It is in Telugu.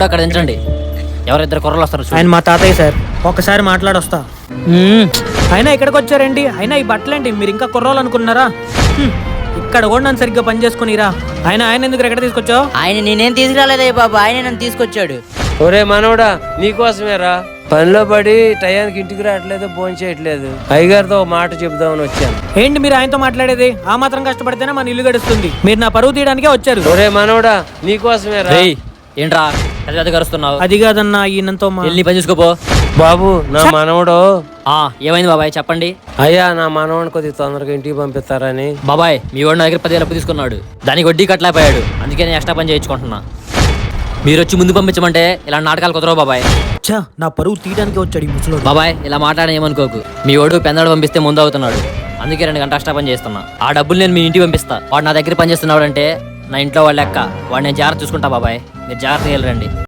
అక్కడ దించండి. ఎవరిద్దరు కుర్రలు వస్తారు చూడు. ఆయన మా తాతయ్య సార్, ఒక్కసారి మాట్లాడొస్తా. అయినా ఇక్కడికి వచ్చారేంటి? అయినా ఈ బట్టలేంటి? మీరు ఇంకా కుర్రోలు అనుకున్నారా? ఇక్కడ కూడా నన్ను సరిగ్గా పని చేసుకునిరా. ఆయన ఎందుకు ఎక్కడ తీసుకొచ్చావు? ఆయన నేనేం తీసుకురాలేదే బాబు, ఆయనే నన్ను తీసుకొచ్చాడు. ఒరే మనవడా, నీకోసమేరా. పనిలో పడి టయానికి ఇంటికి రావట్లేదు, ఫోన్ చేయట్లేదు. అయ్యగారితో ఒక మాట చెబుదామని వచ్చాను. ఏంటి మీరు ఆయనతో మాట్లాడేది? ఆ మాత్రం కష్టపడితేనే మన ఇల్లు గడుస్తుంది. మీరు నా పరువు తీయడానికే వచ్చారు. ఒరే మనవడా, నీకోసమేరా. ఏయ్, ఏంట్రా పెద్ద కరుస్తున్నావు? అది కాదన్నా, ఈయనతో వెళ్ళి పని చూసుకోపో. బాబు, నా మనవడు. ఏమైంది బాబాయ్ చెప్పండి. అయ్యా, నా మనవడిని కొద్దిగా తొందరగా ఇంటికి పంపిస్తారని. బాబాయ్, మీ వాడు నా దగ్గర 10,000 అప్పు తీసుకున్నాడు. దానికి వడ్డీ కట్టలేకపోయాడు. అందుకే నేను ఎక్స్ట్రా పని చేయించుకుంటున్నా. మీరు వచ్చి ముందు పంపించమంటే ఇలా నాటకాలు కుదరవు బాబాయ్. నా పరువు తీయడానికి వచ్చాడు ఈ ముసలోడు. బాబాయ్, ఇలా మాట్లాడేమనుకోకు. మీ వాడు పెందడు పంపిస్తే ముందు అవుతున్నాడు. అందుకే 2 గంటల ఎక్స్ట్రా పని చేస్తున్నా. ఆ డబ్బులు నేను మీ ఇంటికి పంపిస్తా. వాడు నా దగ్గర పని చేస్తున్నాడు అంటే నా ఇంట్లో వాళ్ళ లెక్క. వాడు నేను జాగ్రత్త చూసుకుంటా బాబాయ్. మీరు జాగ్రత్తగా వెళ్ళరండి.